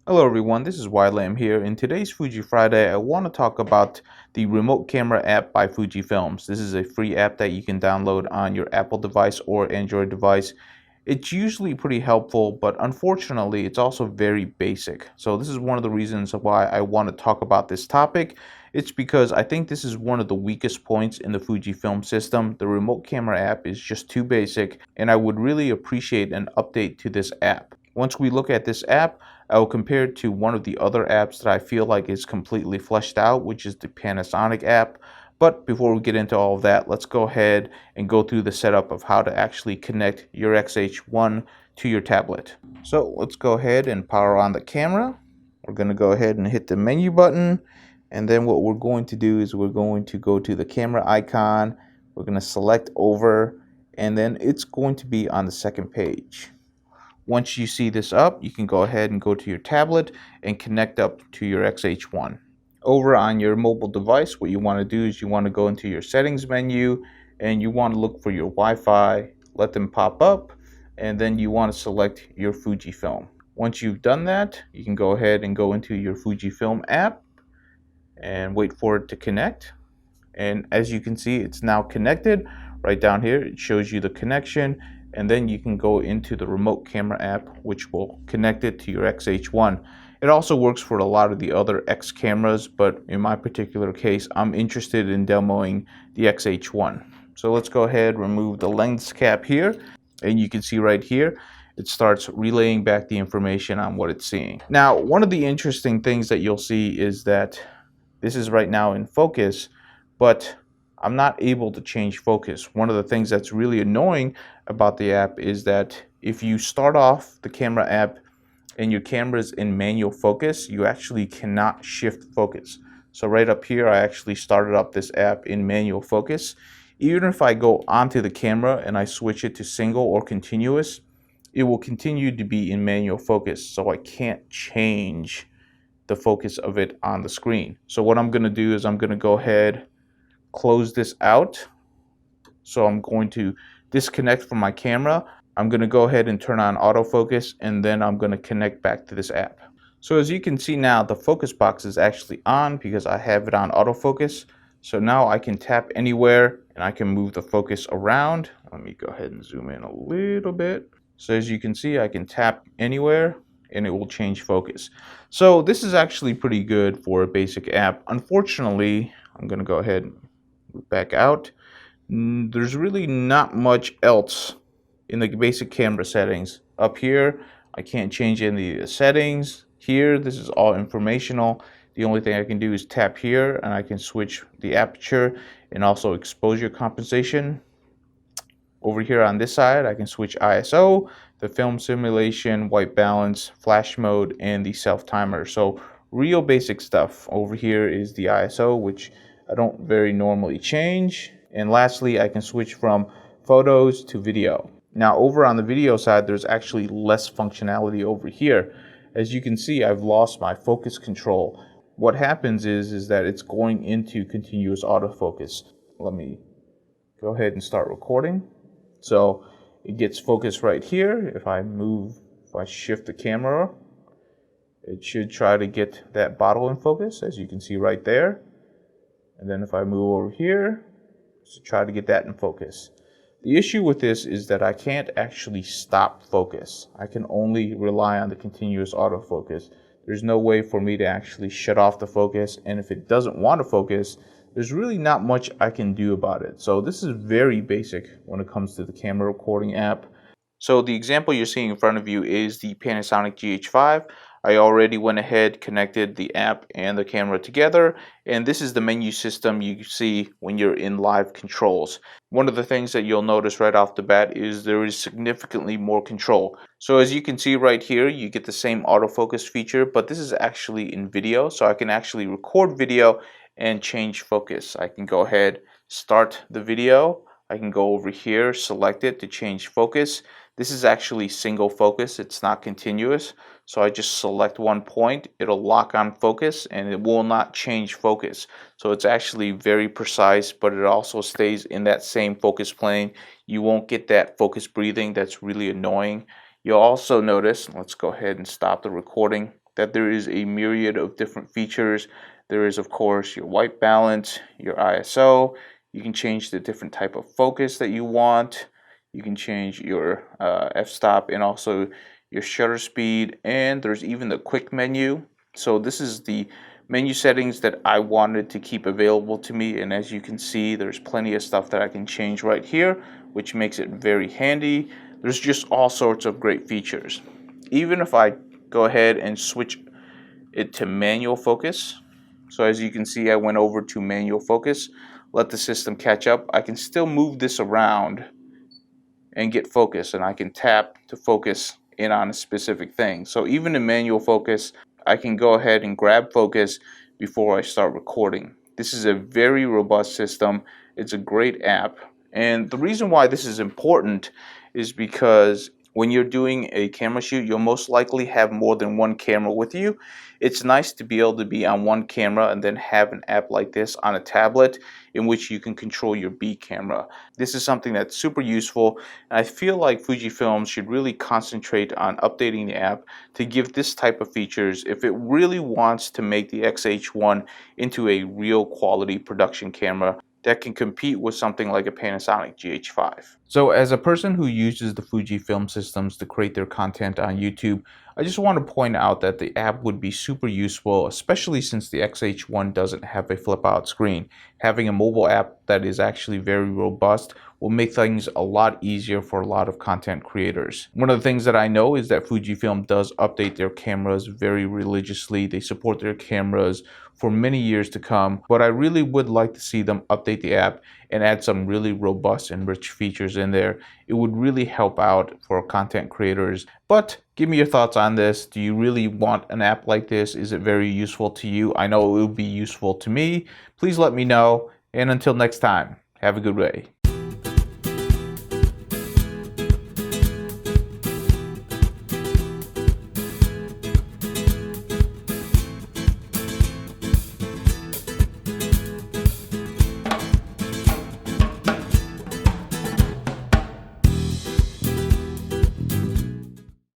Hello everyone, this is Lam here. In today's Fuji Friday, I want to talk about the remote camera app by Fujifilm. This is a free app that you can download on your Apple device or Android device. It's usually pretty helpful, but unfortunately, it's also very basic. So this is one of the reasons why I want to talk about this topic. It's because I think this is one of the weakest points in the Fujifilm system. The remote camera app is just too basic, and I would really appreciate an update to this app. Once we look at this app, I will compare it to one of the other apps that I feel like is completely fleshed out, which is the Panasonic app. But before we get into all of that, let's go ahead and go through the setup of how to actually connect your X-H1 to your tablet. So let's go ahead and power on the camera. We're going to go ahead and hit the menu button. And then what we're going to do is we're going to go to the camera icon. We're going to select over, and then it's going to be on the second page. Once you see this up, you can go ahead and go to your tablet and connect up to your X-H1. Over on your mobile device, what you want to do is you want to go into your settings menu and you want to look for your Wi-Fi, let them pop up, and then you want to select your Fujifilm. Once you've done that, you can go ahead and go into your Fujifilm app and wait for it to connect. And as you can see, it's now connected. Right down here, it shows you the connection, and then you can go into the remote camera app, which will connect it to your X-H1. It also works for a lot of the other X cameras, but in my particular case, I'm interested in demoing the X-H1. So let's go ahead, remove the lens cap here, and you can see right here, it starts relaying back the information on what it's seeing. Now, one of the interesting things that you'll see is that this is right now in focus, but I'm not able to change focus. One of the things that's really annoying about the app is that if you start off the camera app and your camera is in manual focus, you actually cannot shift focus. So right up here, I actually started up this app in manual focus. Even if I go onto the camera and I switch it to single or continuous, it will continue to be in manual focus. So I can't change the focus of it on the screen. So what I'm going to do is I'm going to go ahead, close this out. So I'm going to disconnect from my camera. I'm going to go ahead and turn on autofocus, and then I'm going to connect back to this app. So as you can see now, the focus box is actually on because I have it on autofocus. So now I can tap anywhere and I can move the focus around. Let me go ahead and zoom in a little bit. So as you can see, I can tap anywhere and it will change focus. So this is actually pretty good for a basic app. Unfortunately, I'm going to go ahead and move back out. There's really not much else in the basic camera settings. Up here, I can't change any of the settings. Here, this is all informational. The only thing I can do is tap here and I can switch the aperture and also exposure compensation. Over here on this side, I can switch ISO, the film simulation, white balance, flash mode, and the self timer. So real basic stuff. Over here is the ISO, which I don't very normally change. And lastly, I can switch from photos to video. Now over on the video side, there's actually less functionality over here. As you can see, I've lost my focus control. What happens is that it's going into continuous autofocus. Let me go ahead and start recording. So it gets focused right here. If I shift the camera, it should try to get that bottle in focus, as you can see right there. And then if I move over here, to try to get that in focus. The issue with this is that I can't actually stop focus. I can only rely on the continuous autofocus. There's no way for me to actually shut off the focus, and if it doesn't want to focus, there's really not much I can do about it. So this is very basic when it comes to the camera recording app. So the example you're seeing in front of you is the Panasonic GH5. I already went ahead, connected the app and the camera together, and this is the menu system you see when you're in live controls. One of the things that you'll notice right off the bat is there is significantly more control. So as you can see right here, you get the same autofocus feature, but this is actually in video, so I can actually record video and change focus. I can go ahead, start the video. I can go over here, select it to change focus. This is actually single focus, it's not continuous. So I just select one point, it'll lock on focus and it will not change focus. So it's actually very precise, but it also stays in that same focus plane. You won't get that focus breathing that's really annoying. You'll also notice, let's go ahead and stop the recording, that there is a myriad of different features. There is, of course, your white balance, your ISO. You can change the different type of focus that you want. You can change your f-stop and also your shutter speed, and there's even the quick menu. So this is the menu settings that I wanted to keep available to me, and as you can see, there's plenty of stuff that I can change right here, which makes it very handy. There's just all sorts of great features. Even if I go ahead and switch it to manual focus, so as you can see, I went over to manual focus, let the system catch up. I can still move this around and get focus, and I can tap to focus in on a specific thing. So even in manual focus, I can go ahead and grab focus before I start recording. This is a very robust system. It's a great app. And the reason why this is important is because when you're doing a camera shoot, you'll most likely have more than one camera with you. It's nice to be able to be on one camera and then have an app like this on a tablet in which you can control your B camera. This is something that's super useful, and I feel like Fujifilm should really concentrate on updating the app to give this type of features if it really wants to make the X-H1 into a real quality production camera that can compete with something like a Panasonic GH5. So as a person who uses the Fujifilm systems to create their content on YouTube, I just want to point out that the app would be super useful, especially since the X-H1 doesn't have a flip out screen. Having a mobile app that is actually very robust will make things a lot easier for a lot of content creators. One of the things that I know is that Fujifilm does update their cameras very religiously. They support their cameras for many years to come, but I really would like to see them update the app and add some really robust and rich features in there. It would really help out for content creators. But give me your thoughts on this. Do you really want an app like this? Is it very useful to you? I know it would be useful to me. Please let me know. And until next time, have a good day.